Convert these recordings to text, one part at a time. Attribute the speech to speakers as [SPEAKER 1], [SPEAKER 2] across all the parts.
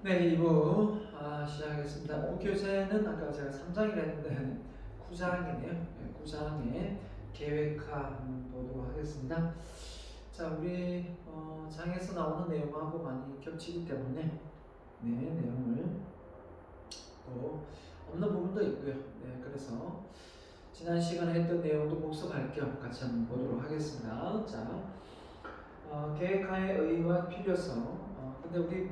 [SPEAKER 1] 네, 2부 시작하겠습니다. 교재는 아까 제가 3장이라 했는데 9장이네요. 9장의 계획화 한번 보도록 하겠습니다. 자, 우리 장에서 나오는 내용하고 많이 겹치기 때문에 내용을 또 없는 부분도 있고요. 그래서 지난 시간에 했던 내용도 복습할 겸 같이 한번 보도록 하겠습니다. 자, 계획화의 의의와 필요성. 근데 우리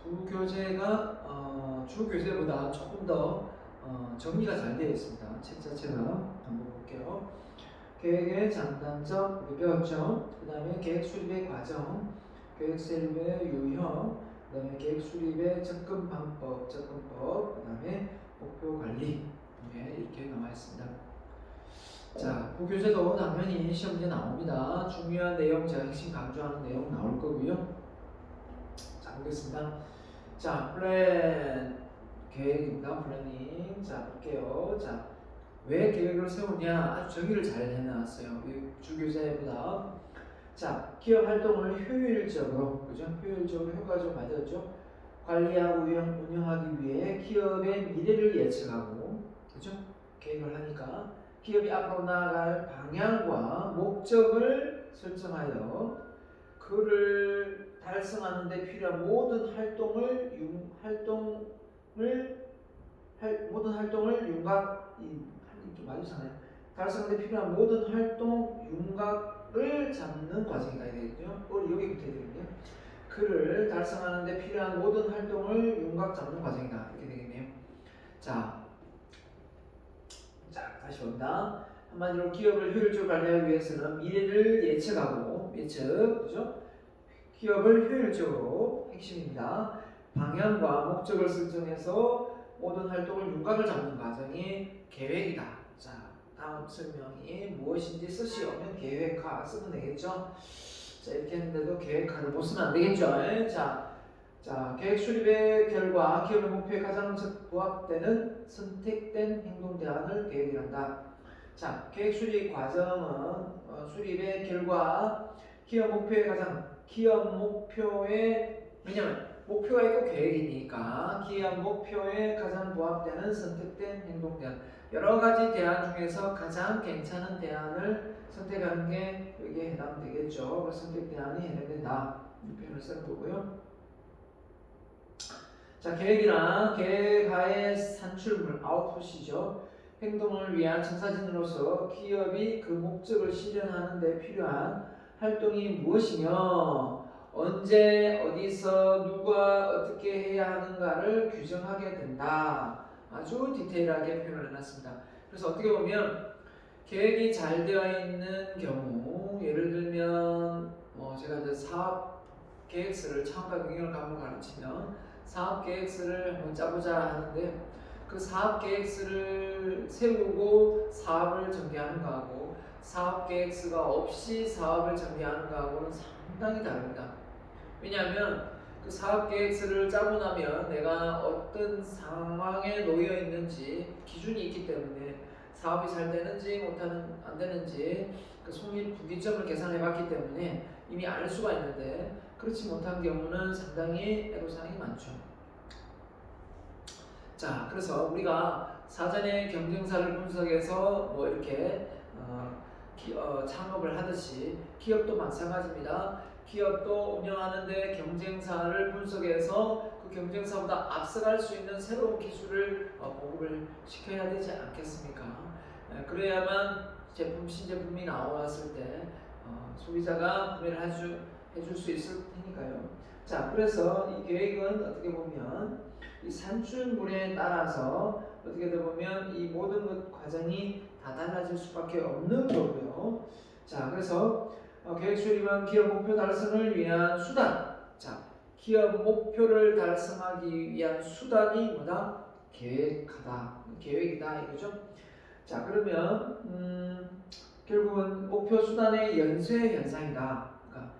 [SPEAKER 1] 부교재가 주교재보다 조금 더 정리가 잘 되어 있습니다. 책 자체가 한번 볼게요. 계획의 장단점 우리 배웠죠. 그 다음에 계획 수립의 과정, 계획 수립의 유형, 그 다음에 계획 수립의 접근 방법, 그 다음에 목표 관리 이렇게 나와 있습니다. 자, 부교재도 당연히 시험 문제 나옵니다. 중요한 내용, 제가 핵심 강조하는 내용 나올 거고요. 자, 보겠습니다. 자, 플랜 계획입니다. 플래닝. 자, 볼게요. 자, 왜 계획을 세우냐? 아주 정의를 잘 해놨어요. 주교재보다. 자, 기업 활동을 효율적으로, 그죠? 효율적으로 효과적으로 만들었죠. 관리하고 운영하기 위해 기업의 미래를 예측하고, 그죠? 계획을 하니까 기업이 앞으로 나아갈 방향과 목적을 설정하여 그를 달성하는 데 필요한 모든 활동을 윤곽 좀 맞으잖아요. 달성하는 데 필요한 모든 활동 윤곽을 잡는 과정이다 이거죠. 여기부터 해야 되겠네요. 그를 달성하는 데 필요한 모든 활동을 윤곽 잡는 과정이다 이렇게 되겠네요. 자, 다시 봅니다. 한마디로 기업을 효율적으로 관리하기 위해서는 미래를 예측하고 그죠? 기업을 효율적으로 핵심입니다. 방향과 목적을 설정해서 모든 활동을 윤곽을 잡는 과정이 계획이다. 자, 다음 설명이 무엇인지 쓰시오면 계획화 쓰면 되겠죠. 자, 이렇게 했는데도 계획화를 못 쓰면 안 되겠죠. 자, 계획 수립의 결과 기업의 목표에 가장 부합되는 선택된 행동 대안을 계획이란다. 자, 계획 수립 과정은 수립의 결과 기업 목표에 왜냐면 목표가 있고 계획이니까 기업 목표에 가장 부합되는 선택된 행동 대안, 여러 가지 대안 중에서 가장 괜찮은 대안을 선택하는 게 여기에 해당되겠죠. 그 선택 대안이 해당된다 이 표현을 쓰는 거고요. 자, 계획이란 계획하의 산출물, 아웃풋이죠. 행동을 위한 청사진으로서 기업이 그 목적을 실현하는 데 필요한 활동이 무엇이며 언제 어디서 누가 어떻게 해야 하는가를 규정하게 된다. 아주 디테일하게 표현을 해놨습니다. 그래서 어떻게 보면 계획이 잘 되어 있는 경우, 예를 들면 제가 이제 사업 계획서를 창업과 경영을 가르치면 사업 계획서를 한번 짜보자 하는데 그 사업 계획서를 세우고 사업을 전개하는 거하고 사업 계획서가 없이 사업을 전개하는 거하고는 상당히 다릅니다. 왜냐하면 그 사업 계획서를 짜고 나면 내가 어떤 상황에 놓여 있는지 기준이 있기 때문에 사업이 잘 되는지 안 되는지 그 손익 부기점을 계산해 봤기 때문에 이미 알 수가 있는데 그렇지 못한 경우는 상당히 애로사항이 많죠. 자, 그래서 우리가 사전에 경쟁사를 분석해서 이렇게 창업을 하듯이 기업도 마찬가지입니다. 기업도 운영하는데 경쟁사를 분석해서 그 경쟁사보다 앞서갈 수 있는 새로운 기술을 보급을 시켜야 되지 않겠습니까? 그래야만 신제품이 나왔을 때 소비자가 구매를 해줄 수 있을 테니까요. 자, 그래서 이 계획은 어떻게 보면 이 산출물에 따라서 어떻게 보면 이 모든 것 과정이 다 달라질 수밖에 없는 거고요. 자, 그래서 계획 수립은 기업 목표 달성을 위한 수단. 자, 기업 목표를 달성하기 위한 수단이 뭐다? 계획이다 이거죠. 자, 그러면 결국은 목표 수단의 연쇄 현상이다. 그러니까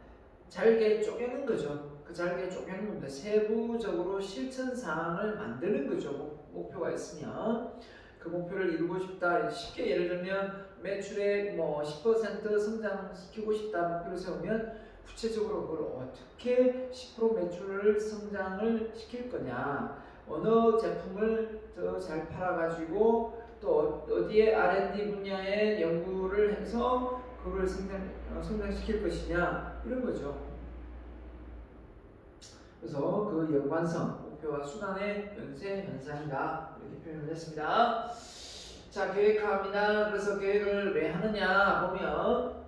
[SPEAKER 1] 잘게 쪼개는 거죠. 그 잘게 쪼개는 겁니다. 세부적으로 실천 사항을 만드는 거죠. 목표가 있으면 그 목표를 이루고 싶다. 쉽게 예를 들면 매출액 10% 성장시키고 싶다 목표를 세우면 구체적으로 그걸 어떻게 10% 매출을 성장을 시킬 거냐, 어느 제품을 더 잘 팔아가지고 또 어디에 R&D 분야에 연구를 해서 그걸 성장시킬 것이냐, 이런 거죠. 그래서 그 연관성, 목표와 수단의 연쇄 현상이다, 이렇게 표현을 했습니다. 자, 계획합니다. 그래서 계획을 왜 하느냐 보면,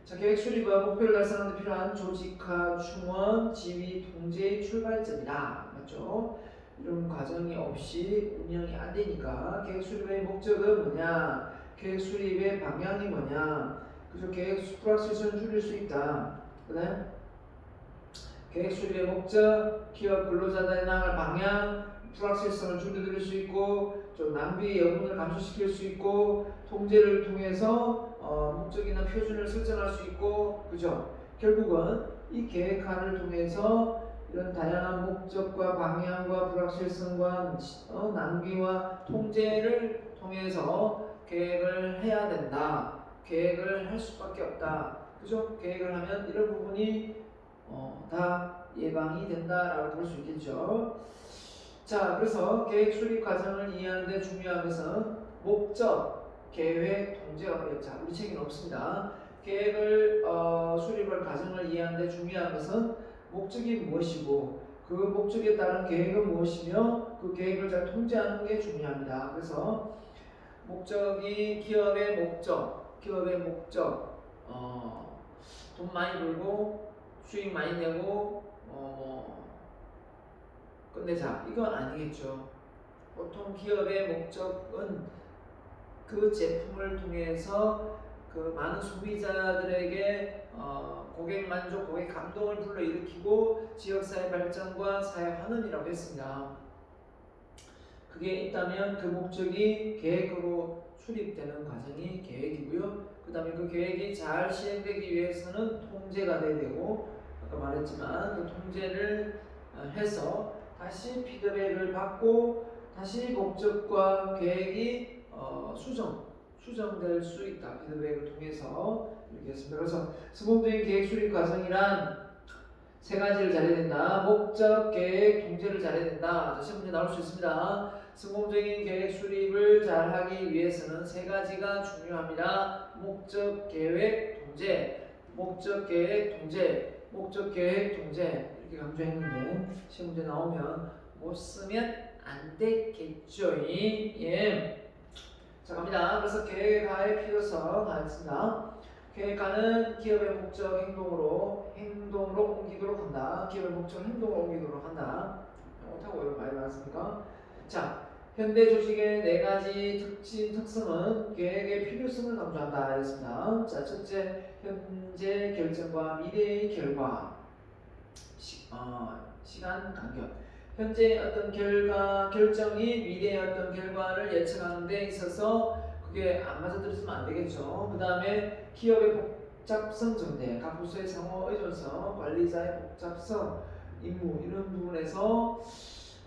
[SPEAKER 1] 자, 계획 수립과 목표를 달성하는 데 필요한 조직화, 충원, 지휘, 통제의 출발점이다. 맞죠? 이런 과정이 없이 운영이 안 되니까 계획 수립의 목적은 뭐냐? 계획 수립의 방향이 뭐냐? 그죠? 계획 불확실성을 줄일 수 있다. 그다음 계획 수립의 목적, 기업 근로자들이 나아갈 방향, 불확실성을 줄여드릴 수 있고, 좀 낭비 여분을 감소시킬 수 있고, 통제를 통해서 목적이나 표준을 설정할 수 있고, 그죠? 결국은 이 계획안을 통해서 이런 다양한 목적과 방향과 불확실성과 낭비와 통제를 통해서 계획을 해야 된다. 계획을 할 수밖에 없다. 그죠? 계획을 하면 이런 부분이 다 예방이 된다라고 볼 수 있겠죠. 자, 그래서 계획 수립 과정을 이해하는 데 중요한 것은 목적, 계획, 통제가 자, 우리 책에는 없습니다. 계획을 수립할 과정을 이해하는 데 중요한 것은 목적이 무엇이고 그 목적에 따른 계획은 무엇이며 그 계획을 잘 통제하는 게 중요합니다. 그래서 목적이 기업의 목적, 돈 많이 벌고 수익 많이 내고 끝내자, 이건 아니겠죠. 보통 기업의 목적은 그 제품을 통해서 그 많은 소비자들에게 고객 만족, 고객 감동을 불러일으키고 지역사회 발전과 사회 환원이라고 했습니다. 그게 있다면 그 목적이 계획으로 수립되는 과정이 계획이고요. 그 다음에 그 계획이 잘 시행되기 위해서는 통제가 돼야 되고, 아까 말했지만 그 통제를 해서 다시 피드백을 받고 다시 목적과 계획이 수정될 수 있다. 피드백을 통해서 이렇게 했습니다. 그래서 성공적인 계획 수립 과정이란 세 가지를 잘해야 된다. 목적, 계획, 통제를 잘해야 된다. 시험 문제 나올 수 있습니다. 성공적인 계획 수립을 잘하기 위해서는 세 가지가 중요합니다. 목적, 계획, 통제. 목적, 계획, 통제. 목적, 계획, 통제. 이렇게 강조했는데 시험 문제 나오면 못 쓰면 안 되겠죠. 예. 자, 갑니다. 그래서 계획하의 필요성 알겠습니다. 계획하는 기업의 목적 행동으로 옮기도록 한다. 기업의 목적 행동으로 옮기도록 한다. 못하고 이런 많이 나왔습니까? 자, 현대 조직의 네 가지 특성은 계획의 필요성을 강조한다. 했습니다. 자, 첫째, 현재 결정과 미래의 결과. 시간 간격. 현재 어떤 결정이 미래의 어떤 결과를 예측하는 데 있어서 그게 안 맞아들어지면 안 되겠죠. 그 다음에 기업의 복잡성 전개, 각 부서의 상호 의존성, 관리자의 복잡성, 임무 이런 부분에서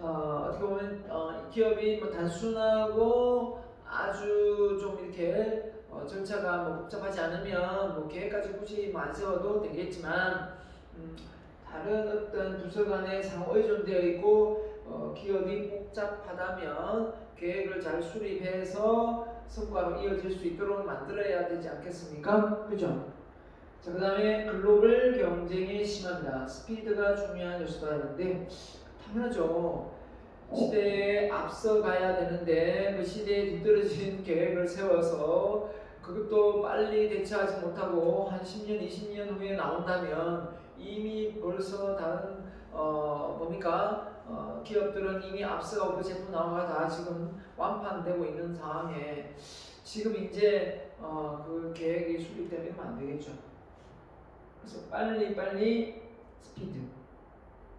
[SPEAKER 1] 어떻게 보면 기업이 뭐 단순하고 아주 좀 이렇게 절차가 뭐 복잡하지 않으면 뭐 계획까지 굳이 안 세워도 되겠지만 다른 어떤 부서 간에 상호 의존되어 있고 기업이 복잡하다면 계획을 잘 수립해서 성과로 이어질 수 있도록 만들어야 되지 않겠습니까? 그죠? 자, 그 다음에 글로벌 경쟁이 심합니다. 스피드가 중요한 요소가 있는데 당연하죠. 시대에 앞서가야 되는데 그 시대에 뒤떨어진 계획을 세워서 그것도 빨리 대처하지 못하고 한 10년, 20년 후에 나온다면 이미 벌써 다른 기업들은 이미 앞서가고 제품 나와가 다 지금 완판되고 있는 상황에 지금 이제 그 계획이 수립되면 안 되겠죠. 그래서 빨리 스피드.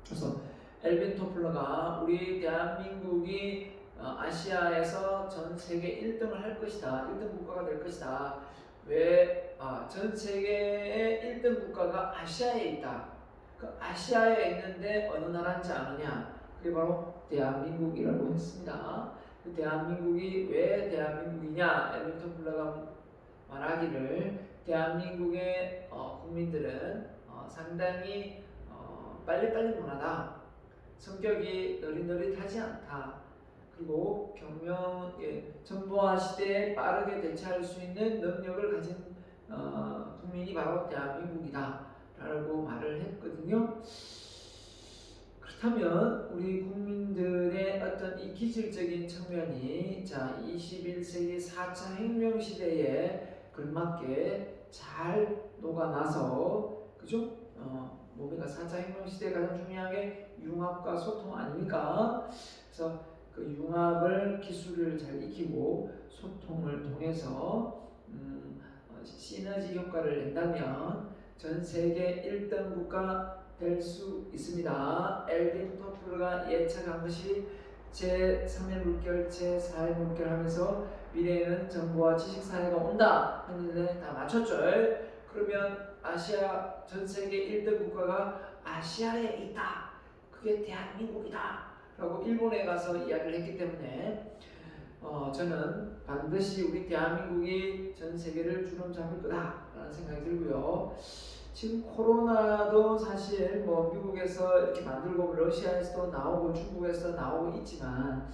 [SPEAKER 1] 그래서 엘빈 토플러가 우리 대한민국이 아시아에서 전 세계 1등을 할 것이다. 1등 국가가 될 것이다. 왜? 전 세계의 1등 국가가 아시아에 있다. 그 아시아에 있는데 어느 나라인지 아느냐? 그게 바로 대한민국이라고 했습니다. 그 대한민국이 왜 대한민국이냐? 엘빈 토플러가 말하기를 대한민국의 국민들은 상당히 빨리빨리 문화다. 성격이 느릿느릿하지 않다. 그리고 정보화 시대에 빠르게 대처할 수 있는 능력을 가진 국민이 바로 대한민국이다 라고 말을 했거든요. 그렇다면 우리 국민들의 어떤 이 기질적인 측면이 21세기 4차 혁명 시대에 걸맞게 잘 녹아나서, 그죠? 뭡니까? 4차 혁명 시대에 가장 중요한 게 융합과 소통 아닙니까? 그래서 그 융합을, 기술을 잘 익히고 소통을 통해서 시너지 효과를 낸다면 전 세계 1등 국가 될 수 있습니다. 엘딘 토플러가 예측한 것이 제3의 물결, 제4의 물결 하면서 미래에는 정보와 지식사회가 온다 했는데 다 맞췄죠. 그러면 아시아, 전 세계 1등 국가가 아시아에 있다. 그게 대한민국이다 라고 일본에 가서 이야기를 했기 때문에 저는 반드시 우리 대한민국이 전 세계를 주름잡을 거다라는 생각이 들고요. 지금 코로나도 사실 미국에서 이렇게 만들고 러시아에서도 나오고 중국에서 나오고 있지만,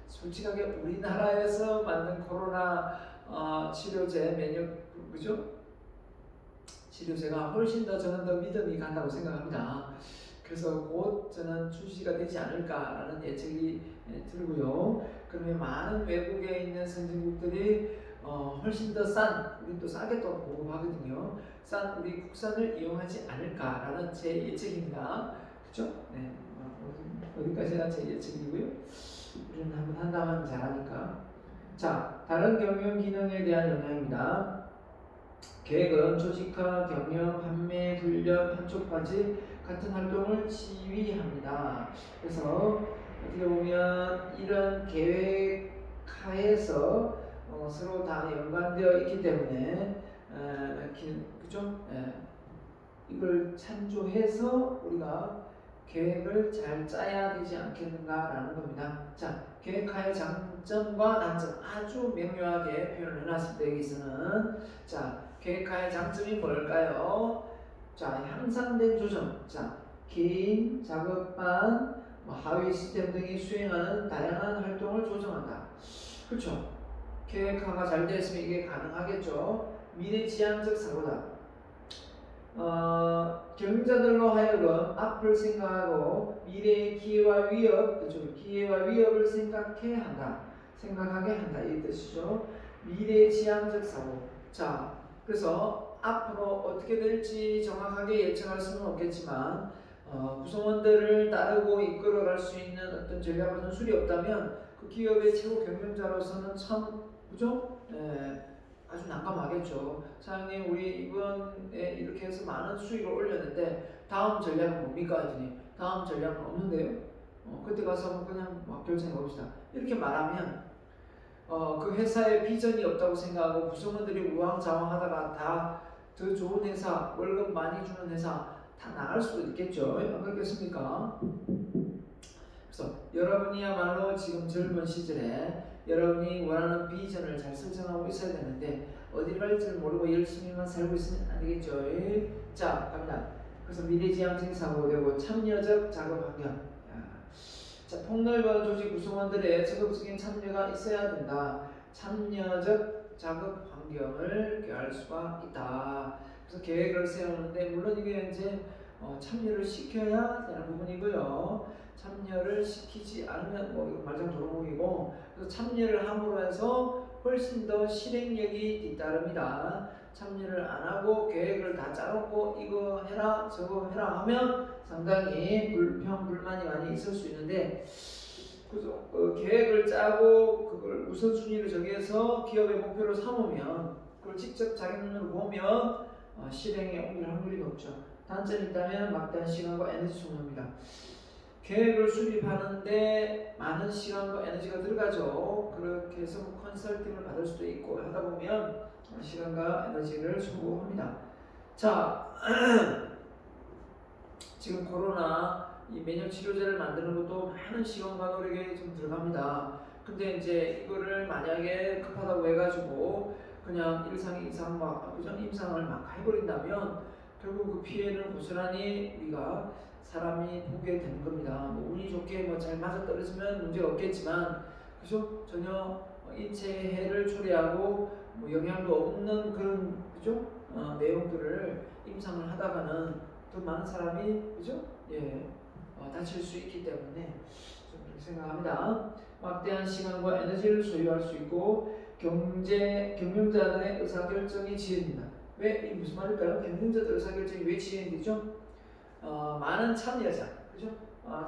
[SPEAKER 1] 솔직하게 우리나라에서 만든 코로나 치료제, 그죠? 치료제가 훨씬 더 저는 더 믿음이 간다고 생각합니다. 그래서 곧 저는 출시가 되지 않을까라는 예측이 들고요. 그러면 많은 외국에 있는 선진국들이 훨씬 더 싼, 우리 또 싸게 또 보급하거든요. 싼 우리 국산을 이용하지 않을까라는 제 예측입니다. 그렇죠? 네. 어디까지나 제 예측이고요. 우리는 한번 한다면 잘하니까. 자, 다른 경영 기능에 대한 영향입니다. 계획은 조직화, 경영, 판매, 훈련, 판촉까지 같은 활동을 지휘합니다. 그래서 어떻게 보면 이런 계획하에서 서로 다 연관되어 있기 때문에 그죠? 이걸 참조해서 우리가 계획을 잘 짜야 되지 않겠는가라는 겁니다. 자, 계획하의 장점과 단점 아주 명료하게 표현을 해놨습니다. 여기서는 계획하의 장점이 뭘까요? 향상된 조정, 개인, 작업반, 하위 시스템 등이 수행하는 다양한 활동을 조정한다. 그렇죠? 계획화가 잘 되었으면 이게 가능하겠죠. 미래지향적 사고다. 경영자들로 하여금 앞을 생각하고 미래의 기회와 위협, 그렇죠? 기회와 위협을 생각하게 한다. 이 뜻이죠. 미래지향적 사고. 그래서 앞으로 어떻게 될지 정확하게 예측할 수는 없겠지만 구성원들을 따르고 이끌어갈 수 있는 어떤 전략과 전술이 없다면 그 기업의 최고 경영자로서는 참, 그죠? 아주 난감하겠죠. 사장님, 우리 이번에 이렇게 해서 많은 수익을 올렸는데 다음 전략은 뭡니까? 했더니 다음 전략은 없는데요. 그때 가서 그냥 결정해 봅시다. 이렇게 말하면 그 회사의 비전이 없다고 생각하고 구성원들이 우왕좌왕하다가 다 더 좋은 회사, 월급 많이 주는 회사 다 나갈 수도 있겠죠. 안 그렇겠습니까? 그래서 여러분이야말로 지금 젊은 시절에 여러분이 원하는 비전을 잘 설정하고 있어야 되는데 어디를 갈지를 모르고 열심히만 살고 있으면 안 되겠죠. 갑니다. 그래서 미래지향적 사고되고 참여적 작업 환경. 폭넓은 조직 구성원들의 적극적인 참여가 있어야 된다. 참여적 작업 환경을 꾀할 수가 있다. 그래서 계획을 세우는데 물론 이게 이제 참여를 시켜야 되는 부분이고요. 참여를 시키지 않으면 이거 말장 도루묵이고, 그래서 참여를 함으로 해서 훨씬 더 실행력이 뒤따릅니다. 참여를 안 하고 계획을 다 짜놓고 이거 해라 저거 해라 하면 상당히 불만이 많이 있을 수 있는데, 그래서 계획을 짜고 그걸 우선순위를 정해서 기업의 목표로 삼으면 그걸 직접 자기 눈으로 보면 실행에 옮길 확률이 높죠. 단점이 있다면 막대한 시간과 에너지 소모입니다. 계획을 수립하는데 많은 시간과 에너지가 들어가죠. 그렇게 해서 컨설팅을 받을 수도 있고 하다 보면 시간과 에너지를 소모합니다. 지금 코로나 이 면역 치료제를 만드는 것도 많은 시간과 노력이 좀 들어갑니다. 근데 이제 이거를 만약에 급하다고 해가지고 그냥 임상을 막 해버린다면 결국 그 피해는 고스란히 우리가 사람이 보게 되는 겁니다. 뭐 운이 좋게 뭐 잘 맞아 떨어지면 문제가 없겠지만, 그죠? 전혀 인체에 해를 초래하고 뭐 영향도 없는 그런, 그죠? 내용들을 임상을 하다가는 더 많은 사람이, 그죠? 예, 다칠 수 있기 때문에 좀 그렇게 생각합니다. 막대한 시간과 에너지를 소유할 수 있고 경영자들의 의사결정이 지연된다. 왜? 이 무슨 말일까요? 경영자들 의사결정이 왜 지연되죠? 많은 참여자, 그죠?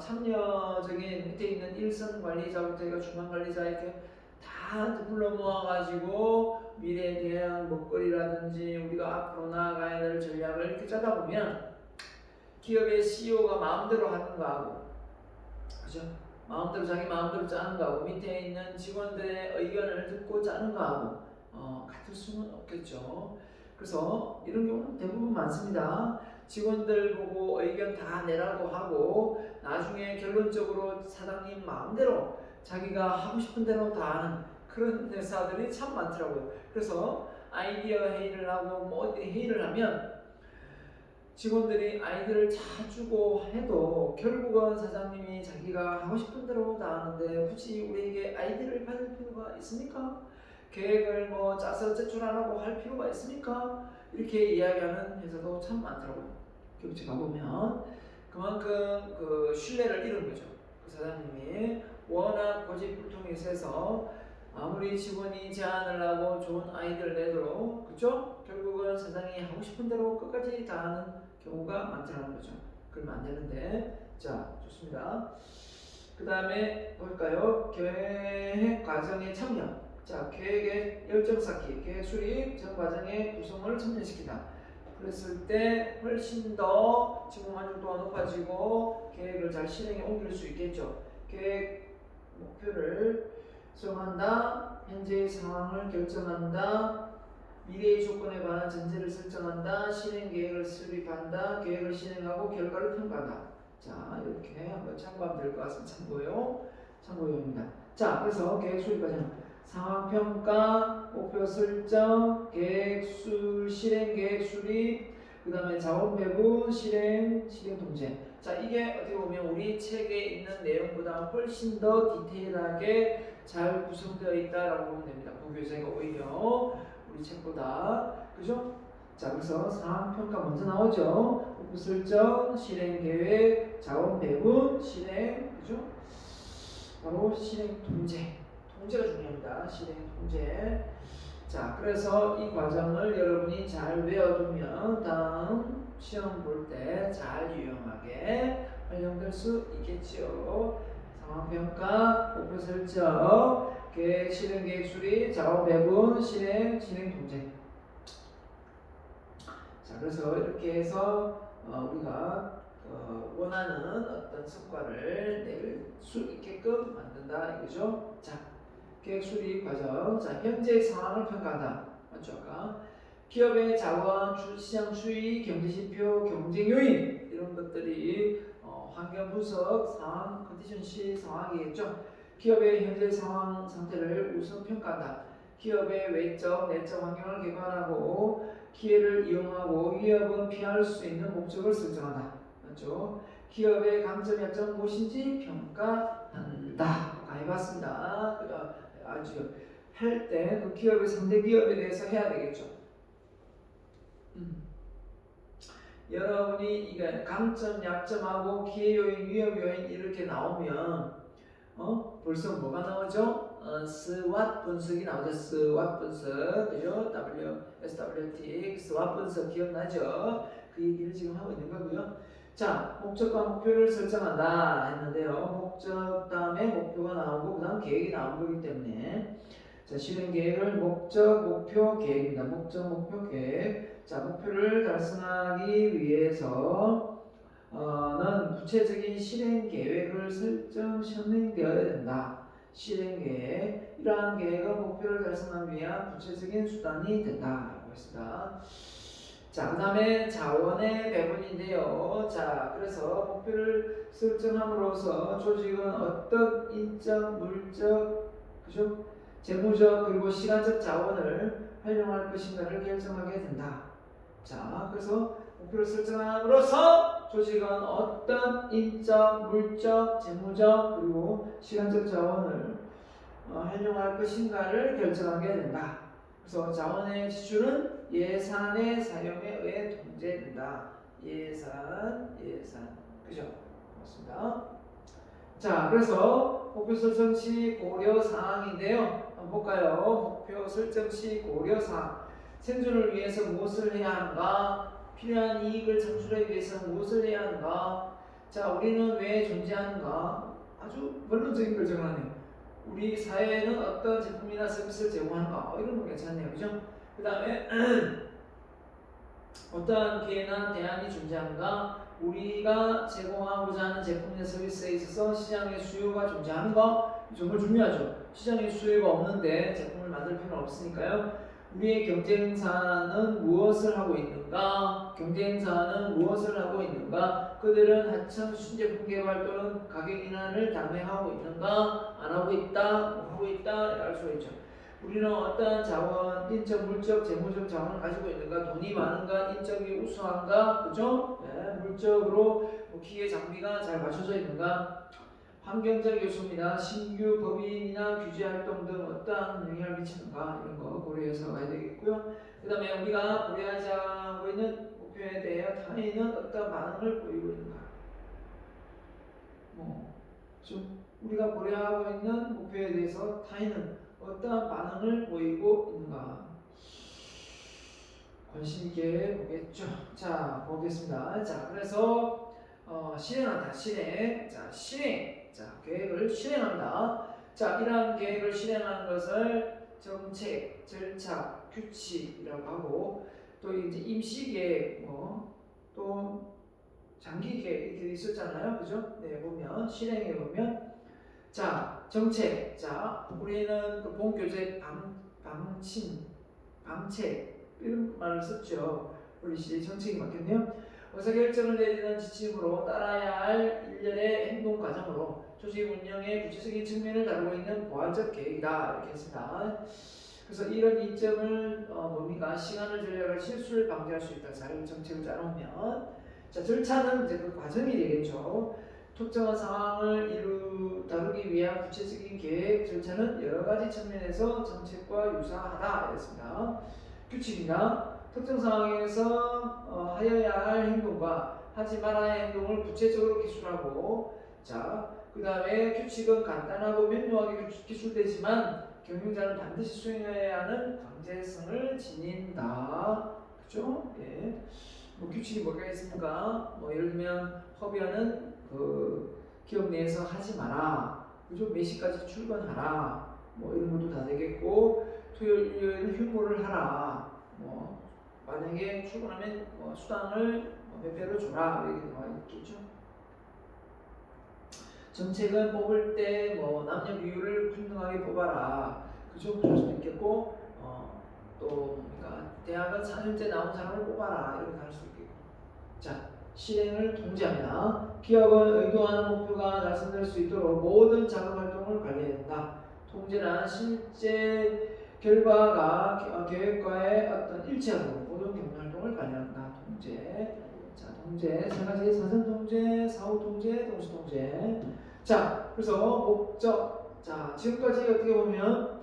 [SPEAKER 1] 참여적인 밑에 있는 일선 관리자부터 해가 중간 관리자 이렇게 다 불러 모아가지고 미래에 대한 먹거리라든지 우리가 앞으로 나아가야 될 전략을 이렇게 짜다 보면 기업의 CEO가 마음대로 하는 거하고, 그죠? 마음대로 자기 마음대로 짜는 거하고 밑에 있는 직원들의 의견을 듣고 짜는 거하고 같을 수는 없겠죠. 그래서 이런 경우는 대부분 많습니다. 직원들 보고 의견 다 내라고 하고 나중에 결론적으로 사장님 마음대로 자기가 하고 싶은 대로 다 하는 그런 회사들이 참 많더라고요. 그래서 아이디어 회의를 하고 뭐 어디 회의를 하면 직원들이 아이디어를 다 주고 해도 결국은 사장님이 자기가 하고 싶은 대로 다 하는데 굳이 우리에게 아이디어를 받을 필요가 있습니까? 계획을 뭐 짜서 제출하라고 할 필요가 있습니까? 이렇게 이야기하는 회사도 참 많더라고요. 교육체 가보면 그만큼 그 신뢰를 잃은 거죠. 그 사장님이 워낙 고집불통이 세서 아무리 직원이 제안을 하고 좋은 아이디어를 내도록, 그죠? 결국은 사장이 하고 싶은 대로 끝까지 다 하는 경우가 많더라는 거죠. 그러면 안 되는데. 자, 좋습니다. 그 다음에 볼까요? 계획 과정에 참여. 자, 계획의 열정 쌓기, 계획 수립 전 과정의 구성을 첨언시키다. 그랬을 때 훨씬 더 직무 만족도가 높아지고 계획을 잘 실행에 옮길 수 있겠죠. 계획 목표를 정한다, 현재의 상황을 결정한다, 미래의 조건에 관한 전제를 설정한다, 실행 계획을 수립한다, 계획을 실행하고 결과를 평가한다. 자, 이렇게 한번 참고하면 될 것 같습니다. 참고용입니다. 자, 그래서 계획 수립 과정, 상황 평가, 목표 설정, 계획 실행 계획 수립, 그 다음에 자원 배분, 실행 통제. 자, 이게 어떻게 보면 우리 책에 있는 내용보다 훨씬 더 디테일하게 잘 구성되어 있다라고 보면 됩니다. 부교재가 오히려 우리 책보다, 그죠? 자, 그래서 상황 평가 먼저 나오죠. 목표 설정, 실행 계획, 자원 배분, 실행, 그죠? 바로 실행 통제가 중요합니다. 실행 통제. 자, 그래서 이 과정을 여러분이 잘 외워두면 다음 시험 볼 때 잘 유용하게 활용될 수 있겠지요. 상황평가, 목표 설정, 계획, 실행 계획 수립, 자원 배분, 실행 통제. 자, 그래서 이렇게 해서 우리가 원하는 어떤 성과를 낼 수 있게끔 만든다 이거죠. 자, 계획 수립 과정. 자, 현재 상황을 평가하다. 맞죠? 아까 기업의 자원, 시장 추이, 경제지표, 경쟁 요인 이런 것들이 환경 분석, 상황, 컨디션시 상황이겠죠. 기업의 현재 상황 상태를 우선 평가한다. 기업의 외적, 내적 환경을 객관하고 기회를 이용하고 위협은 피할 수 있는 목적을 설정한다. 맞죠? 기업의 강점, 약점 무엇인지 평가한다. 해봤습니다. 아주 할 때 그 기업의 상대 기업에 대해서 해야 되겠죠. 여러분이 이게 강점, 약점하고 기회 요인, 위협 요인 이렇게 나오면 벌써 뭐가 나오죠? SWOT 분석이 나오죠. SWOT 분석, 그죠? SWOT, SWOT 분석 기억나죠? 그 얘기를 지금 하고 있는 거고요. 자, 목적과 목표를 설정한다 했는데요. 목적 다음에 목표가 나오고 그 다음 계획이 나온 거기 때문에 자, 실행 계획을 목적, 목표, 계획입니다. 목적, 목표, 계획. 자, 목표를 달성하기 위해서 는 구체적인 실행 계획을 실행되어야 된다. 실행 계획. 이러한 계획은 목표를 달성하기 위한 구체적인 수단이 된다라고 했습니다. 자, 그 다음에 자원의 배분인데요. 자, 그래서 목표를 설정함으로써 조직은 어떤 인적, 물적, 그죠? 재무적 그리고 시간적 자원을 활용할 것인가를 결정하게 된다. 자, 그래서 목표를 설정함으로써 조직은 어떤 인적, 물적, 재무적 그리고 시간적 자원을 활용할 것인가를 결정하게 된다. 그래서 자원의 지출은 예산의 사용에 의해 통제된다. 예산, 그죠? 맞습니다. 자, 그래서 목표 설정 시 고려 사항인데요. 한번 볼까요? 목표 설정 시 고려 사항. 생존을 위해서 무엇을 해야 하는가? 필요한 이익을 창출하기 위해서 무엇을 해야 하는가? 자, 우리는 왜 존재하는가? 아주 본론적인 걸 적어놨네요. 우리 사회에는 어떤 제품이나 서비스를 제공하는가? 이런 거 괜찮네요. 그죠? 그 다음에 어떠한 기회나 대안이 존재하는가? 우리가 제공하고자 하는 제품이나 서비스에 있어서 시장의 수요가 존재하는가? 정말 중요하죠. 시장의 수요가 없는데 제품을 만들 필요는 없으니까요. 우리의 경쟁사는 무엇을 하고 있는가? 그들은 하청 신제품 개발 또는 가격 인하를 단행하고 있는가? 안 하고 있다? 하고 있다? 알 수가 있죠. 우리는 어떠한 자원, 인적, 물적, 재무적 자원을 가지고 있는가? 돈이 많은가? 인적이 우수한가? 그죠? 네, 물적으로 기계 장비가 잘 갖춰져 있는가? 환경적 요소입니다. 신규 법인이나 규제 활동 등 어떠한 영향을 미치는가? 이런 거 고려해서 가야 되겠고요. 그 다음에 우리가 고려하고 있는 목표에 대해 타인은 어떤 반응을 보이고 있는가? 좀 우리가 고려하고 있는 목표에 대해서 타인은 어떠한 반응을 보이고 있는가? 관심 있게 보겠죠. 자, 보겠습니다. 자, 그래서 실행한다. 실행. 자, 계획을 실행한다. 자, 이러한 계획을 실행하는 것을 정책, 절차, 규칙이라고 하고 또 이제 임시 계획, 또 장기 계획 이렇게 있었잖아요. 그죠? 네, 보면 실행해 보면 자, 정책. 자, 우리는 그 본교재 방책 이런 말을 썼죠. 우리 시 정책이 맞겠네요. 의사결정을 내리는 지침으로 따라야 할 일련의 행동 과정으로 조직 운영의 구체적인 측면을 다루고 있는 보완적 계획이다. 이렇게 했습니다. 그래서 이런 이점을 뭡니까? 시간을 전략을 실수를 방지할 수 있다. 잘 정책을 짜놓으면 자, 절차는 이제 그 과정이 되겠죠. 특정한 상황을 다루기 위한 구체적인 계획 절차는 여러 가지 측면에서 정책과 유사하다. 이랬습니다. 규칙이나 특정 상황에서 하여야 할 행동과 하지 말아야 할 행동을 구체적으로 기술하고 자, 그 다음에 규칙은 간단하고 명료하게 기술되지만 경영자는 반드시 수행해야 하는 강제성을 지닌다. 그죠? 예. 규칙이 뭐가 있습니까? 예를 들면 협의하는 그 기업 내에서 하지 마라. 그죠? 몇 시까지 출근하라. 이런 것도 다 되겠고 토요일, 일요일은 휴무를 하라. 만약에 출근하면 수당을 몇 배로 줘라. 이렇게 나와 있겠죠. 정책은 뽑을 때 남녀 비율을 균등하게 뽑아라. 그죠? 그럴 수도 있겠고 또 그러니까 대학은 4년째 나온 사람을 뽑아라. 이렇게 할 수 있겠고. 자, 실행을 통제합니다. 기업은 의도하는 목표가 달성될 수 있도록 모든 자금 활동을 관리한다. 통제란 실제 결과가 계획과의 어떤 일치하도록 모든 경영 활동을 관리한다. 통제. 자, 통제 세 가지: 사전 통제, 사후 통제, 동시 통제. 자, 그래서 목적. 자, 지금까지 어떻게 보면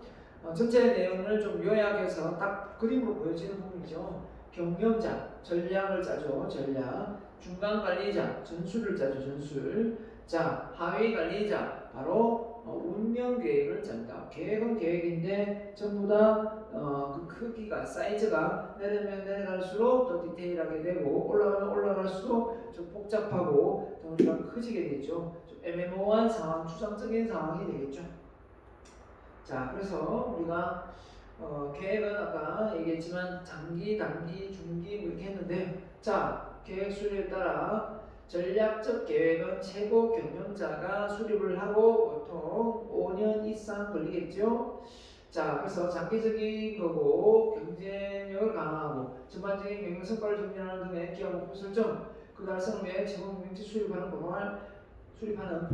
[SPEAKER 1] 전체 내용을 좀 요약해서 딱 그림으로 보여지는 부분이죠. 경영자, 전략을 짜죠. 전략. 중간 관리자, 전술을 짜죠. 전술. 자, 하위 관리자, 바로 운영 계획을 짠다. 계획은 계획인데 전부 다 그 크기가, 사이즈가 내려면 내려갈수록 더 디테일하게 되고 올라가면 올라갈수록 좀 복잡하고 더 커지게 되죠. 좀 애매모호한 상황, 추상적인 상황이 되겠죠. 자, 그래서 우리가 계획은 아까 얘기했지만 장기, 단기, 중기 이렇게 했는데 자, 계획 수립에 따라 전략적 계획은 최고 경영자가 수립을 하고 보통 5년 이상 걸리겠죠. 자, 그래서 장기적인 거고 경쟁력을 강화하고 전반적인 경영 성과를 정리하는 등의 기업 목표 설정, 그 달성을 위해 최고 경영치 수립하는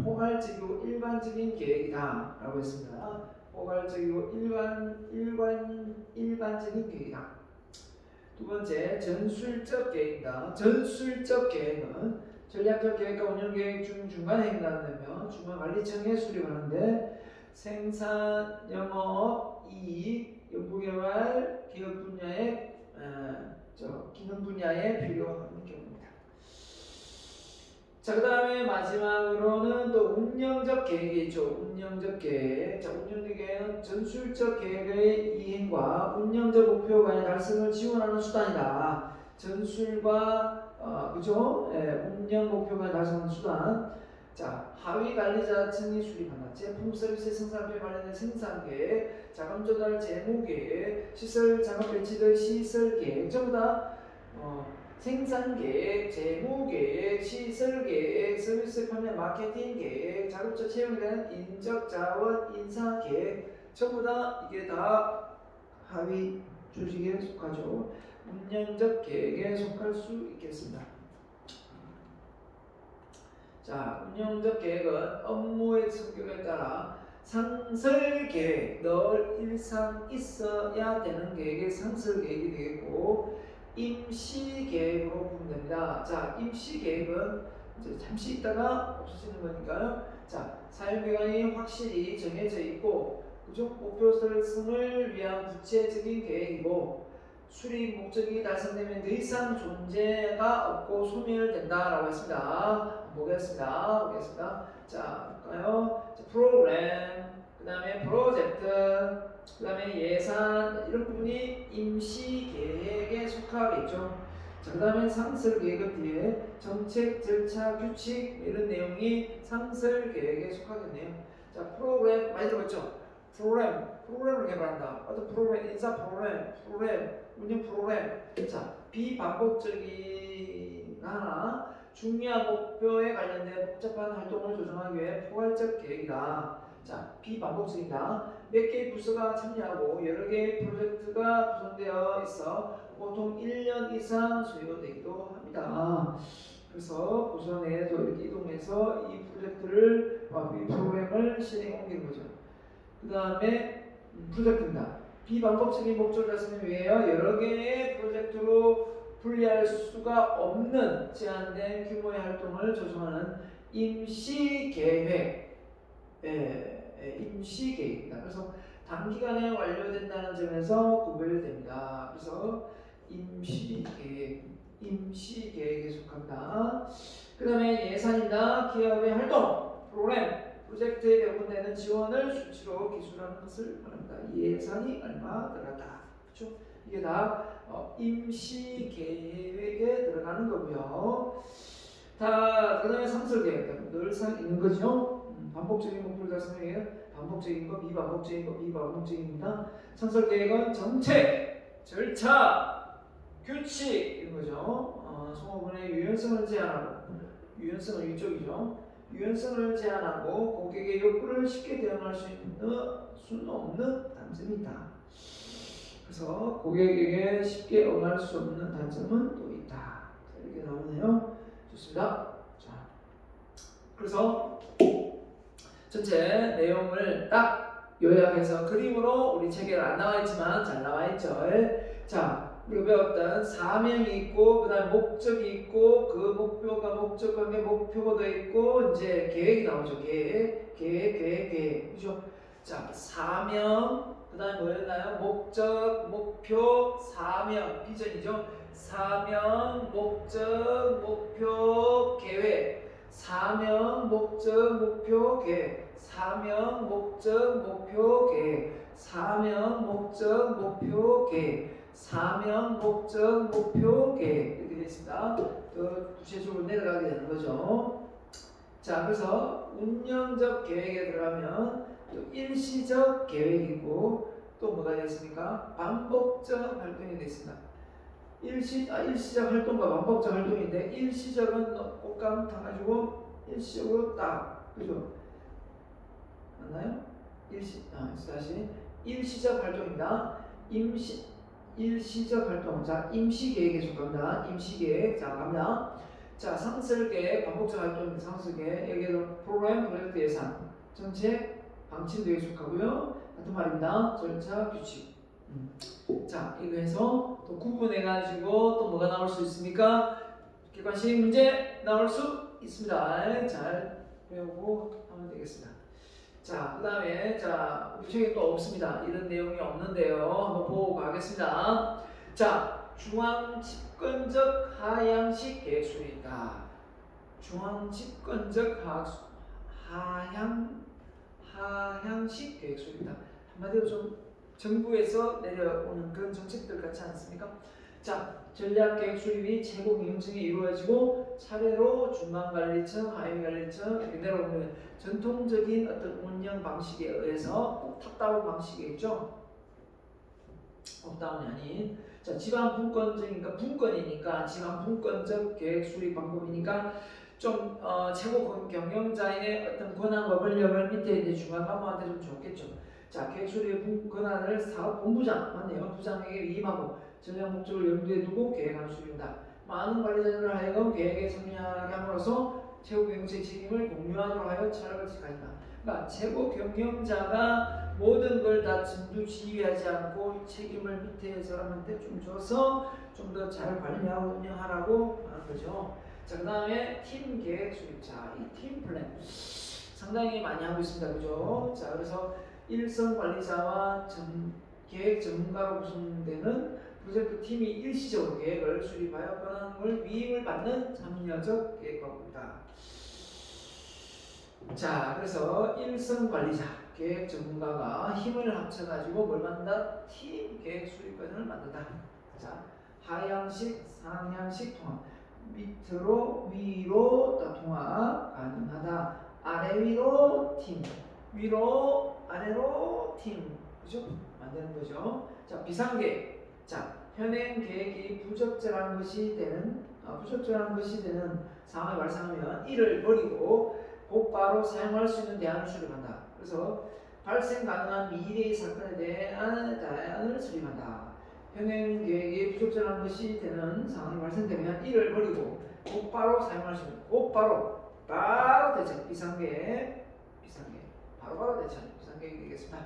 [SPEAKER 1] 포괄적이고 일반적인 계획이다 라고 했습니다. 포괄적이고 일반적인 계획이다. 두 번째, 전술적 계획입니다. 전술적 계획은 전략적 계획과 운영 계획 중 중간에 해당되며 중앙관리청에 수립하는데 생산, 영업, 이익, 연구개발, 기업 분야의 기능 분야에 필요한 경우입니다. 자, 그 다음에 마지막으로는 또 운영적 계획이 있죠. 운영적 계획. 자, 운영적 계획은 전술적 계획의 이행과 운영적 목표 간의 달성을 지원하는 수단이다. 전술과 그죠? 운영 목표 간의 달성하는 수단. 자, 하위 관리자층이 수립한다. 제품 서비스 생산업에 관련된 생산 계획, 자금 조달 재무 계획, 시설 작업 배치 등 시설 계획 전부 다 생산 계획, 재무 계획, 시설 계획, 서비스 판매 마케팅 계획, 자급자 채용에 대한 인적 자원 인사 계획 전부 다 이게 다 하위 조직에 속하죠. 운영적 계획에 속할 수 있겠습니다. 자, 운영적 계획은 업무의 성격에 따라 상설 계획, 늘 일상 있어야 되는 계획의 상설 계획이 되겠고 임시 계획으로 분류됩니다. 자, 임시 계획은 이제 잠시 있다가 없어지는 거니까요. 자, 사용기간이 확실히 정해져 있고 그죠? 목표 달성을 위한 구체적인 계획이고 수립 목적이 달성되면 더 이상 존재가 없고 소멸된다라고 했습니다. 보겠습니다. 자, 볼까요? 자, 프로그램, 그 다음에 프로젝트, 그 다음에 예산 이런 부분이 임시 계획에 속하겠죠. 자, 그 다음에 상설 계획은 뒤에 정책, 절차, 규칙 이런 내용이 상설 계획에 속하겠네요. 자, 프로그램 많이 들어봤죠? 프로그램을 개발한다. 어떤 프로그램, 인사 프로그램, 운영 프로그램. 자, 비반복적인 하나 중요한 목표에 관련된 복잡한 활동을 조정하기 위해 포괄적 계획이다. 자, 비반복적이다. 몇 개의 부서가 참여하고 여러 개의 프로젝트가 구성되어 있어 보통 1년 이상 소요되기도 합니다. 그래서 부서 내에서 이렇게 이동해서 이 프로젝트를, 이 프로그램을 실행해 옮기는 거죠. 그 다음에 프로젝트입니다. 비반복적인 목적을 달성하기 위해 여러 개의 프로젝트로 분리할 수가 없는 제한된 규모의 활동을 조정하는 임시 계획, 임시 계획입니다. 그래서 단기간에 완료된다는 점에서 구별됩니다. 그래서 임시 계획에 속합니다. 그 다음에 예산이나 기업의 활동, 프로그램, 프로젝트에 배분되는 지원을 수치로 기술하는 것을 말합니다. 예산이 얼마 들어갔다. 그렇죠? 이게 다 임시 계획에 들어가는 거고요. 다 그다음에 상설 계획 늘상 있는 거죠. 반복적인 목표를 달성하기 위해 반복적인 거, 비반복적입니다. 상설 계획은 정책, 절차, 규칙 이런 거죠. 송호분의 유연성을 제한하고 유연성은 이쪽이죠. 유연성을 제한하고 고객의 욕구를 쉽게 대응할 수는 없는 단점이 있다. 그래서 고객에게 쉽게 응할 수 없는 단점은 또 있다. 자, 이렇게 나오네요. 좋습니다. 자, 그래서 전체 내용을 딱 요약해서 그림으로 우리 책에 안 나와 있지만 잘 나와 있죠. 자, 우리가 배웠던 사명이 있고 그다음 목적이 있고 그 목표가 목적 관계 목표가 돼 있고 이제 계획이 나오죠. 계획 그죠? 자, 사명 그다음에 뭐였나요? 목적, 목표, 사명, 비전이죠. 사명, 목적, 목표, 계획. 사명, 목적, 목표, 계획. 사명, 목적, 목표, 계획. 사명, 목적, 목표, 계획. 사명, 목적, 목표, 계획 이렇게 되어 있습니다. 더 구체적으로 내려가게 되는 거죠. 자, 그래서 운영적 계획에 들어가면 또 일시적 계획이고 또 뭐가 되겠습니까? 반복적 활동이 되겠습니다. 일시적 활동과 반복적 활동인데 일시적은 꽃감 타가지고 일시적으로 딱 그죠? 맞나요? 다시 일시적 활동입니다. 일시적 활동. 자, 임시 계획에 속합니다. 임시 계획. 자, 갑니다. 자, 상설 계획, 반복적 활동, 상설 계획. 여기에도 프로그램, 프로젝트 예산, 정책, 방침도에 속하고요. 같은 말입니다. 절차, 규칙. 자, 이거 해서 또 구분해가지고 또 뭐가 나올 수 있습니까? 객관식 문제 나올 수 있습니다. 잘 배우고 하면 되겠습니다. 자, 그 다음에 자, 우리 책에 또 없습니다. 이런 내용이 없는데요. 한번 보고 가겠습니다. 자, 중앙 집권적 하향식 계획술이다. 중앙 집권적 하향식 계획술이다. 한마디로 좀 정부에서 내려오는 그런 정책들 같지 않습니까? 자, 전략계획 수립이 최고 경영층에 이루어지고 차례로 중앙관리층, 하위관리층 이렇게 내려오는 전통적인 어떤 운영 방식에 의해서 꼭 탑다운 방식이겠죠. 업다운이 아닌. 자, 지방 분권적이니까 분권이니까 지방 분권적 계획 수립 방법이니까 좀 최고 경영자의 어떤 권한과 권력을 밑에 있는 중간 간부한테 좀 줬겠죠. 자, 계획 수립 권한을 사업 본부장 맞네요. 부장에게 위임하고 전략 목적을 염두에 두고 계획하는 수립이다. 많은 관리자들을 하여금 계획에 참여하게 함으로써 최고 경영자의 책임을 공유하도록 하여 차락을 지켜간다. 그러니까 최고 경영자가 모든 걸 다 진두지휘하지 않고 책임을 밑에 사람한테 좀 줘서 좀 더 잘 관리하고 운영하라고 하는 거죠. 자, 그 다음에 팀 계획 수립. 자, 이 팀 플랜 상당히 많이 하고 있습니다. 그죠? 자, 그래서 일선 관리자와 계획 전문가로 구성되는 프로젝트 팀이 일시적으로 계획을 수립하여 권한을 위임을 받는 참여적 계획과입니다. 자, 그래서 일선 관리자, 계획 전문가가 힘을 합쳐가지고 뭘 만든다? 팀 계획 수립 과정을 만든다. 자, 하향식, 상향식 통합. 밑으로 위로 통합 가능하다. 아래 위로 팀, 위로 아래로 팀, 그죠? 만드는 거죠. 자, 비상계획. 자, 현행 계획이 부적절한 것이 되는 상황이 발생하면 이를 버리고 곧바로 사용할 수 있는 대안을 수립한다. 그래서 발생 가능한 미래의 사건에 대한 대안을 수립한다. 현행 계획이 부적절한 것이 되는 상황이 발생되면 이를 버리고 곧바로 사용할 수 있는 바로 대처 비상계획 바로 대처 비상계획이 되겠습니다.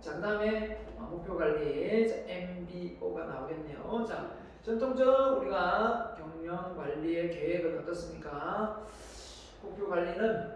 [SPEAKER 1] 자, 그 다음에 목표 관리 MBO가 나오겠네요. 자, 전통적 우리가 경영 관리의 계획은 어떻습니까? 목표 관리는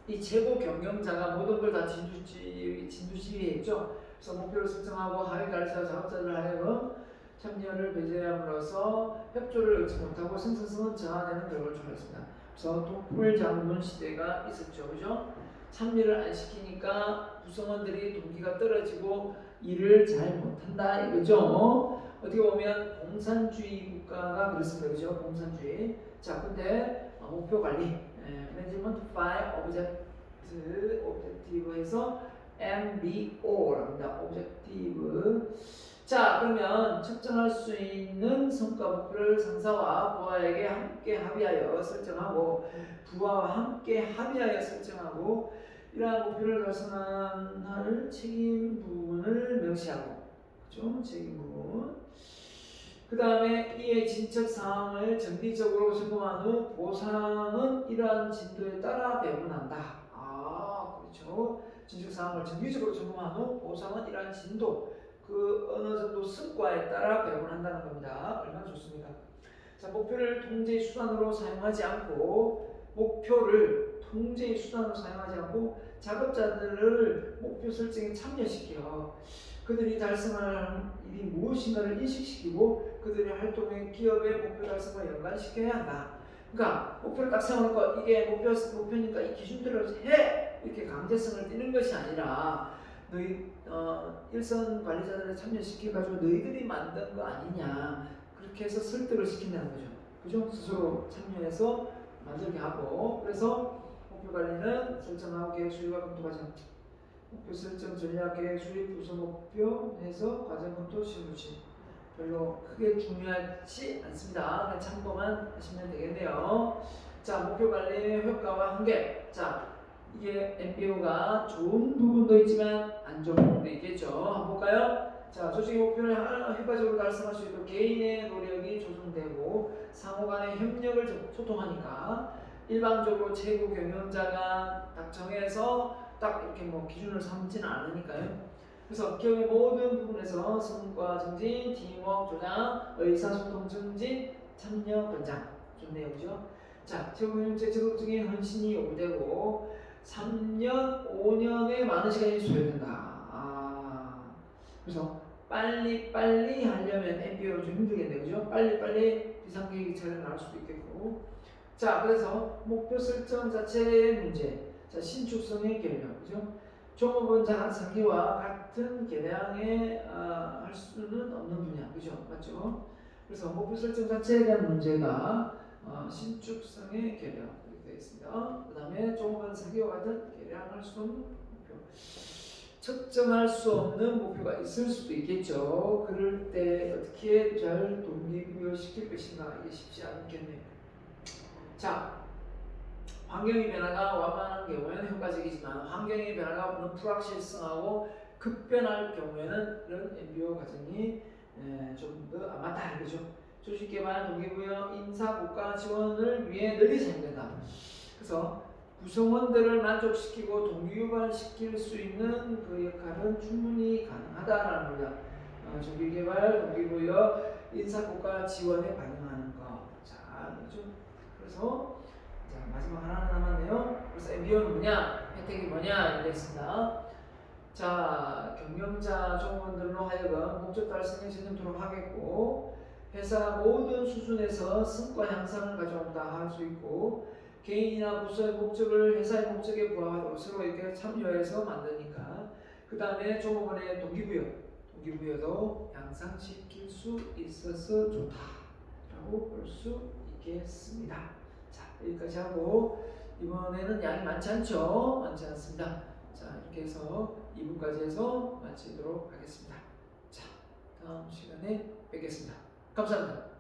[SPEAKER 1] 이 최고 경영자가 모든 걸 다 진두지휘했죠. 그래서 목표를 설정하고 하위 관리자 작업자들 하여금 참여를 배제함으로써 협조를 얻지 못하고 생산성은 저하되는 결과를 초래했습니다. 그래서 독불 장군 시대가 있었죠, 그죠? 참여를 안 시키니까 구성원들이 동기가 떨어지고 일을 잘 못한다 이거죠. 어떻게 보면 공산주의 국가가 그렇습니다, 그죠? 공산주의. 자, 근데 목표 관리, 매니지먼트 파일 오브젝티브에서 MBO랍니다. 오브젝티브. 자, 그러면 측정할 수 있는 성과 목표를 상사와 부하에게 함께 합의하여 설정하고 부하와 함께 합의하여 설정하고 이러한 목표를 달성할 책임 부분을 명시하고, 그죠? 책임 부분. 그 다음에 이에 진척 사항을 정기적으로 점검한 후 보상은 이러한 진도에 따라 배분한다. 아, 그렇죠. 진척 사항을 정기적으로 점검한 후 보상은 이러한 진도, 그 어느 정도 성과에 따라 배분한다는 겁니다. 얼마나 좋습니까? 자, 목표를 통제의 수단으로 사용하지 않고 작업자들을 목표 설정에 참여시켜 그들이 달성할 일이 무엇인가를 인식시키고 그들의 활동에 기업의 목표 달성과 연관시켜야 한다. 그러니까 목표를 딱 세워놓고 이게 목표니까 이 기준대로 해! 이렇게 강제성을 띠는 것이 아니라 너희 일선 관리자들을 참여시켜가지고 너희들이 만든 거 아니냐 그렇게 해서 설득을 시킨다는 거죠. 그죠? 스스로 참여해서 만들게 하고. 그래서 목표 관리는 설정하고 계획 수립과 검토 과정, 목표 설정, 전략 계획 수립, 우선 목표 해서 과정 검토 실무치 별로 크게 중요하지 않습니다. 그냥 참고만 하시면 되겠네요. 자, 목표 관리의 효과와 한계. 자, 이게 MBO가 좋은 부분도 있지만 안 좋은 부분도 있겠죠. 한번 볼까요? 자, 조직의 목표를 효과적으로 달성할 수 있도록 개인의 노력이 조정되고 상호 간의 협력을 소통하니까 일방적으로 최고 경영자가 딱 정해서 딱 이렇게 뭐 기준을 삼지는 않으니까요. 그래서 기업의 모든 부분에서 성과 증진, 팀워크 조장, 의사소통 증진, 참여 권장. 좋네요, 그죠? 자, 제국민주주의 적극적인 헌신이 요구되고 3년, 5년에 많은 시간이 소요된다. 그래서 빨리 하려면 MBO가 좀 힘들겠네요, 그죠? 빨리 비상계획이 차례 나올 수도 있겠고. 자, 그래서 목표 설정 자체의 문제. 자, 신축성의 개념, 그죠? 종업원 상기와 같은 계량에 할 수는 없는 분야, 그죠? 맞죠? 그래서 목표 설정 자체에 대한 문제가 신축성의 계량 이렇게 되어 있습니다. 그 다음에 종업원 상기와 같은 계량할 수 없는 목표. 측정할 수 없는 목표가 있을 수도 있겠죠. 그럴 때 어떻게 잘 동기부여시킬 것인가 이게 쉽지 않겠네요. 자, 환경의 변화가 완만한 경우에는 효과적이지만 환경의 변화가 너무 불확실성하고 급변할 경우에는 이런 MBO 과정이 좀 더 안 맞다 이거죠. 조직개발, 동기부여, 인사, 국가 지원을 위해 널리 사용된다. 그래서 구성원들을 만족시키고 동기유발시킬 수 있는 그 역할은 충분히 가능하다라는 겁니다. 조직개발, 동기부여, 인사, 국가 지원에 반영하는 것. 자, 그래서 자, 마지막 하나 남았네요. 그래서 MBO는 뭐냐? 혜택이 뭐냐? 이렇게 있습니다. 자, 경영자 종업원들로 하여금 목적 달성에 전념토록 하겠고, 회사 모든 수준에서 성과 향상을 가져온다 할 수 있고, 개인이나 부서의 목적을 회사의 목적에 부합하도록 서로 이렇게 참여해서 만드니까, 그 다음에 종업원의 동기부여도 향상시킬 수 있어서 좋다라고 볼 수 있겠습니다. 자, 여기까지 하고 이번에는 양이 많지 않죠? 많지 않습니다. 자, 이렇게 해서 2부까지 해서 마치도록 하겠습니다. 자, 다음 시간에 뵙겠습니다. 감사합니다.